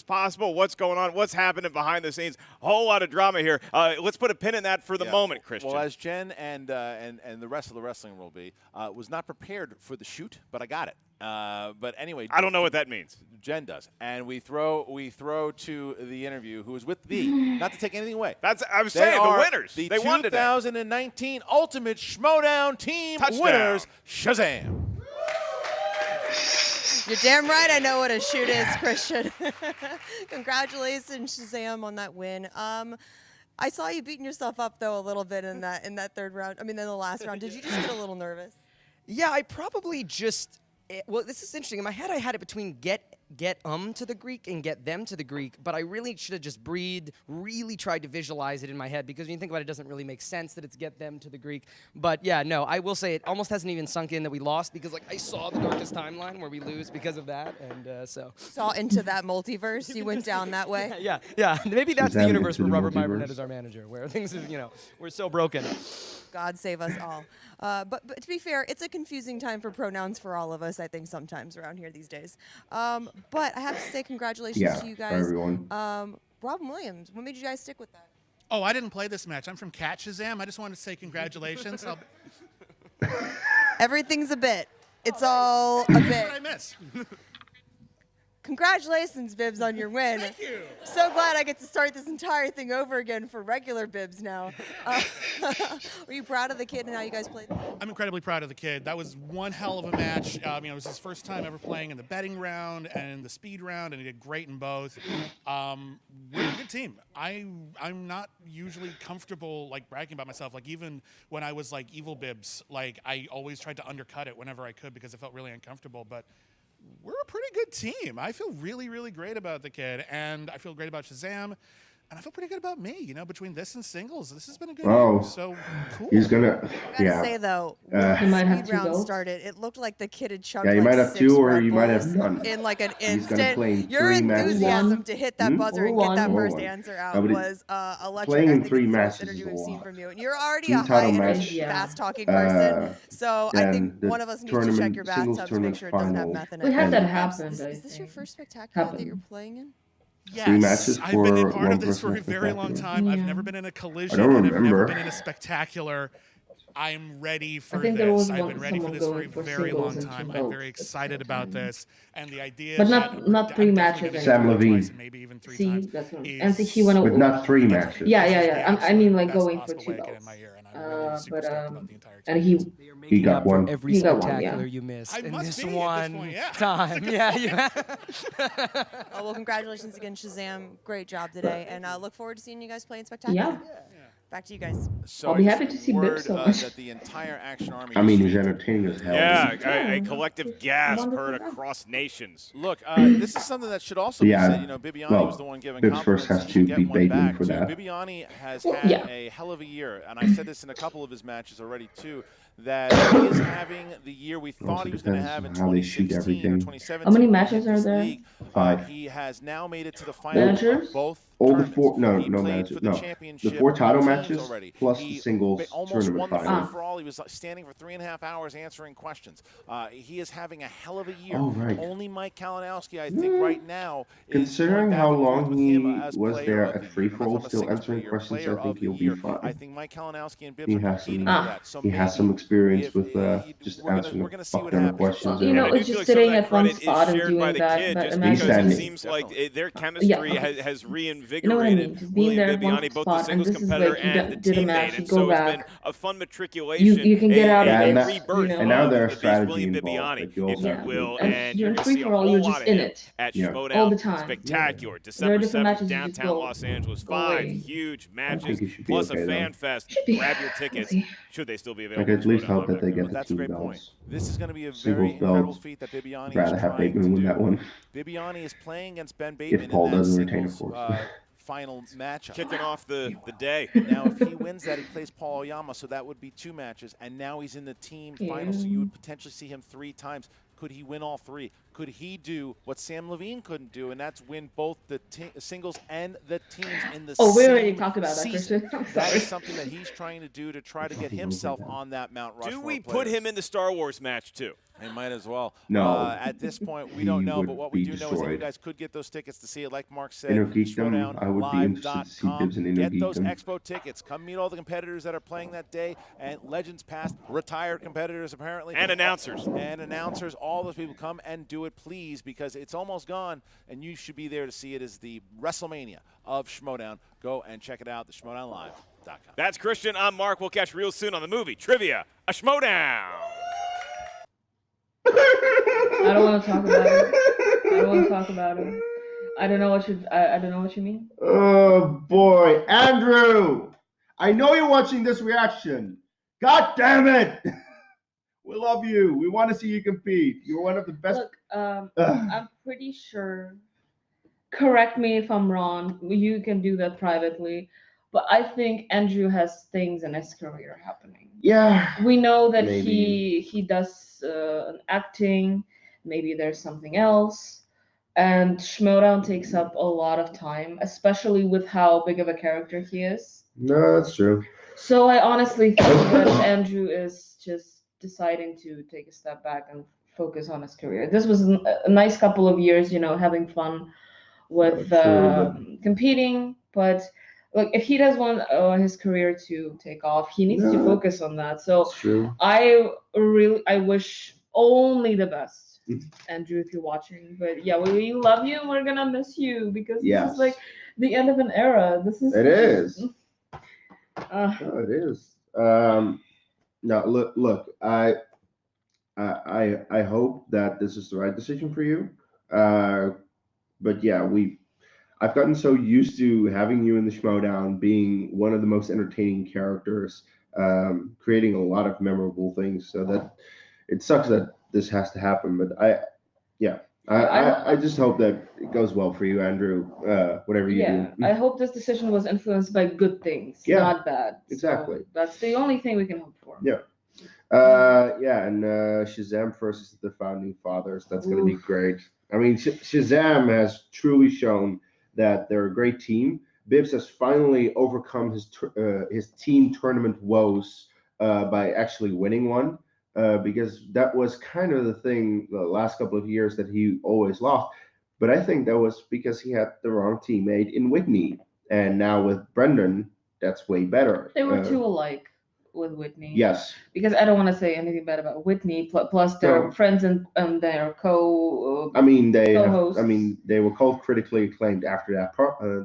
possible? What's going on? What's happening behind the scenes? A whole lot of drama here. Let's put a pin in that for the moment, Christian. Well, as Jen and the rest of the wrestling will be, was not prepared for the shoot, but I got it. But anyway, I don't know what that means. Jen does, and we throw to the interview, who is with not to take anything away. I was They saying are the winners. The They won today. 2019 Ultimate Schmoedown Team Touchdown. winners, Shazam. You're damn right I know what a shoot is, Christian. Congratulations, Shazam, on that win. I saw you beating yourself up, though, a little bit in that third round. I mean, in the last round. Did you just get a little nervous? Yeah, I probably just. Well, this is interesting. In my head, I had it between get to the Greek and get them to the Greek, but I really should have just breathed, really tried to visualize it in my head, because when you think about it, it doesn't really make sense that it's get them to the Greek. But yeah, no, I will say it almost hasn't even sunk in that we lost, because like I saw the darkest timeline where we lose because of that, and so. Saw into that multiverse. You went down that way. Yeah. Maybe that's the universe where the Robert multiverse? Myronette is our manager, where things are, we're so broken. God save us all. But to be fair, it's a confusing time for pronouns for all of us, I think, sometimes around here these days. But I have to say congratulations to you guys. For everyone. Robin Williams, what made you guys stick with that? Oh, I didn't play this match. I'm from Catch Shazam. I just wanted to say congratulations. Everything's a bit. It's all a bit. What did I miss? Congratulations, Bibbs, on your win. Thank you. So glad I get to start this entire thing over again for regular Bibbs now. Were you proud of the kid and how you guys played? I'm incredibly proud of the kid. That was one hell of a match. It was his first time ever playing in the betting round and the speed round, and he did great in both. We're a good team. I'm not usually comfortable like bragging about myself. Like even when I was like evil Bibbs, like I always tried to undercut it whenever I could because it felt really uncomfortable. But we're a pretty good team. I feel really, really great about the kid, and I feel great about Shazam, and I feel pretty good about me. Between this and singles, this has been a good year. So cool. He's gonna. I gotta say though, when He might the have speed two round goals. started, it looked like the kid had chugged Yeah, you like might have 6 two, or Red you might have Bulls none. in like an He's gonna play in instant. Your 3 matches. enthusiasm to hit that buzzer and get that Or first one. answer out Nobody- was electric. playing I in think 3 it's the matches most energy is a we've seen lot. from you, and you're already Team a title high match, energy, fast talking person. So I think then one the of us needs to check your singles bathtub to make tournament sure it doesn't have final. meth in it. We had that And- happen. Is this your first spectacular that you're playing in? Yes, 3 matches I've been for a part one of this for a person very long spectacular. time. I've Yeah. never been in a collision. I don't and I've never remember. been in a spectacular. I'm ready for think there was this. I've been ready for someone this for a going for very singles long and time. two I'm very votes at the excited same about time. this, and the idea. But that not I'm 3 definitely matches. gonna Sam do it Levine. twice, maybe even 3 See, times. that's what is- and he went But over. not 3 matches. Yeah. the I absolute mean, like best going for possible 2 way I can in belts. my year, and I'm really super But stoked about the entire and he experience. You're He making got up for one. every He got one, spectacular yeah. you missed I in must this be at this one point, yeah. time. Yeah, you Oh, well, congratulations again, Shazam. Great job today, and look forward to seeing you guys play in spectacular. Yeah. Back to you guys. So I'll be I happy just to see word, Bibbs so much. that the entire Action Army. I mean, is he's fainted. entertaining as hell. Yeah, a Yeah. collective gasp Wonderful heard guy. across nations. Look, this is something that should also Yeah, be said. Bibiani well, was the one giving Bibbs compliments. first has He to should get beat one Bateman back, for too. that. Bibiani has Well, had yeah. a hell of a year, and I said this in a couple of his matches already too. That he is having the year we thought Also he was going to depends have in on how they shoot 2016 or everything. 2017. How many when he matches hit are this there? league. 5. He has now made it to the final Managers? of both All the tournaments. 4, no, He no played matches, for the no. championship The 4 title teams matches already. plus He the singles almost tournament won the final. free-for-all. He was standing for 3.5 hours answering questions. He is having a hell of a year. Oh, right. Only Mike Kalinowski, I think, right now, is Considering going back how and forth long with he him as was player there of at the year. free I'm not for all, talking about still singles answering player, questions, player I think of the he'll be year. fine. I think Mike Kalinowski and Bibbs He are has competing some- for that. So He has maybe some experience if, with just we're gonna- answering we're gonna see fuck what ton of happens. questions. You And know, I do it's feel just like some of sitting that at one credit is spot and shared by doing the that, kid, but just imagine because it standing. seems like their Yeah, chemistry okay. has You know what I reinvigorated mean? Just being William there at one Bibiani, both the spot, and singles this is competitor like you and the did a match, teammate, you and go so it's back. been a fun matriculation. You can get out of a it, rebirth you know. And now there's of strategy William involved. Bibiani, Like you if also you have will, And and you're you're in going to see a free-for-all, whole you're lot just of in him it. at Yeah. Schmoedown. All the time. Spectacular. There are December different 7th, matches you just downtown go- Los Angeles. go 5 away. huge I matches, think he should be plus okay, a though. fan fest. Should be. Grab your tickets. We'll see. Should they still be I available? could at least hope that they Schmoedown.com. get But the that's a team great point. belts. This is going to be a very Singles incredible belts. feat that Bibiani is Rather have trying Bateman to win do. that one. Bibiani is playing against Ben Bateman If Paul in that doesn't retain, of singles, course. final matchup. Kicking off the day. Now, if he wins that, he plays Paul Oyama, so that would be 2 matches. And now he's in the team final, so you would potentially see him 3 times. Could he win all 3? Could he do what Sam Levine couldn't do, and that's win both the singles and the teams in the Oh, we same already talked about that, season? Christian. I'm That sorry. is something that he's trying to do to try to get himself on that Mount Rushmore. Do we of put players. him in the Star Wars match too? They might as well. No. At this point, we He don't know, would but what we be do know is that you destroyed. guys could get those tickets to see it, like Mark said. Inner Geekdom, I would be interested to see Schmoedown.com. Bibbs in Inner Get those Geekdom. expo tickets. Come meet all the competitors that are playing that day, and Legends Past, retired competitors apparently. And announcers. And announcers. All those people, come and do it, please, because it's almost gone, and you should be there to see it. As the WrestleMania of Schmoedown. Go and check it out, the SchmoedownLive.com. That's Christian. I'm Mark. We'll catch you real soon on the movie Trivia, a Schmoedown. I don't want to talk about it. I don't want to talk about it. I don't know what you. I don't know what you mean. Oh boy, Andrew! I know you're watching this reaction. God damn it! We love you. We want to see you compete. You're one of the best. Look, I'm pretty sure. Correct me if I'm wrong. You can do that privately, but I think Andrew has things in his career happening. Yeah. We know that Maybe. he does acting. Maybe there's something else. And Schmoedown takes up a lot of time, especially with how big of a character he is. No, that's true. So I honestly think that Andrew is just deciding to take a step back and focus on his career. This was a nice couple of years, having fun with competing. But look, if he does want his career to take off, he needs to focus on that. So true. I wish only the best, Andrew, if you're watching. But yeah, we love you and we're gonna miss you because this is like the end of an era. It is. Uh, No, it is. No, look. I hope that this is the right decision for you. But yeah, I've gotten so used to having you in the Schmoedown, being one of the most entertaining characters, creating a lot of memorable things. So that it sucks that this has to happen. But I just hope that it goes well for you, Andrew. Whatever you do. I hope this decision was influenced by good things, not bad. Exactly. So that's the only thing we can hope for. Yeah. And Shazam versus the Founding Fathers. That's going to be great. I mean, Shazam has truly shown that they're a great team. Bibbs has finally overcome his team tournament woes by actually winning one, because that was kind of the thing the last couple of years that he always lost. But I think that was because he had the wrong teammate in Whitney, and now with Brendan, that's way better. They were too alike with Whitney. Yes. Because I don't want to say anything bad about Whitney. Plus, they're friends and their co. Co-hosts. They were called critically acclaimed after that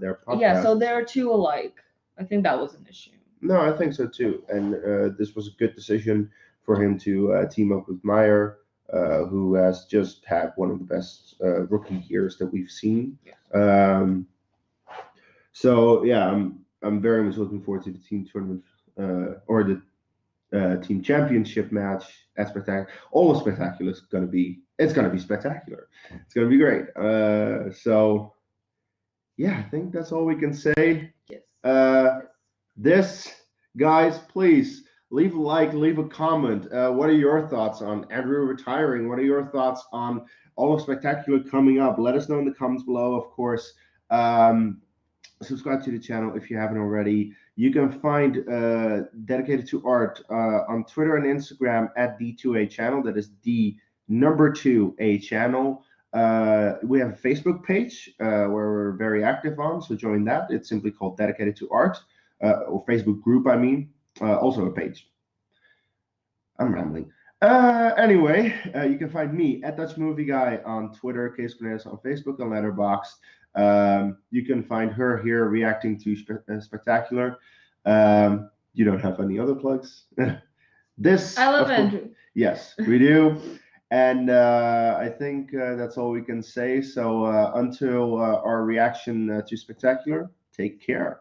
their podcast. Yeah, so they're too alike. I think that was an issue. No, I think so too. And this was a good decision for him to team up with Meyer, who has just had one of the best rookie years that we've seen. Yeah. So yeah, I'm very much looking forward to the team tournament or the team championship match at Spectacular. All of Spectacular is gonna be spectacular. It's gonna be great. So yeah, I think that's all we can say. Yes. Guys, please leave a like, leave a comment. What are your thoughts on Andrew retiring? What are your thoughts on all of Spectacular coming up? Let us know in the comments below, of course. Subscribe to the channel if you haven't already. You can find Dedicated to Art on Twitter and Instagram at D2A channel. That is D2A channel. We have a Facebook page where we're very active on, so join that. It's simply called Dedicated to Art, or Facebook group, I mean. Also a page. I'm rambling. Anyway, you can find me at Dutch Movie Guy on Twitter, Kees Cornelis on Facebook, on Letterboxd. You can find her here reacting to Spectacular. You don't have any other plugs? I love Andrew. Yes, we do. And I think that's all we can say. So until our reaction to Spectacular, take care.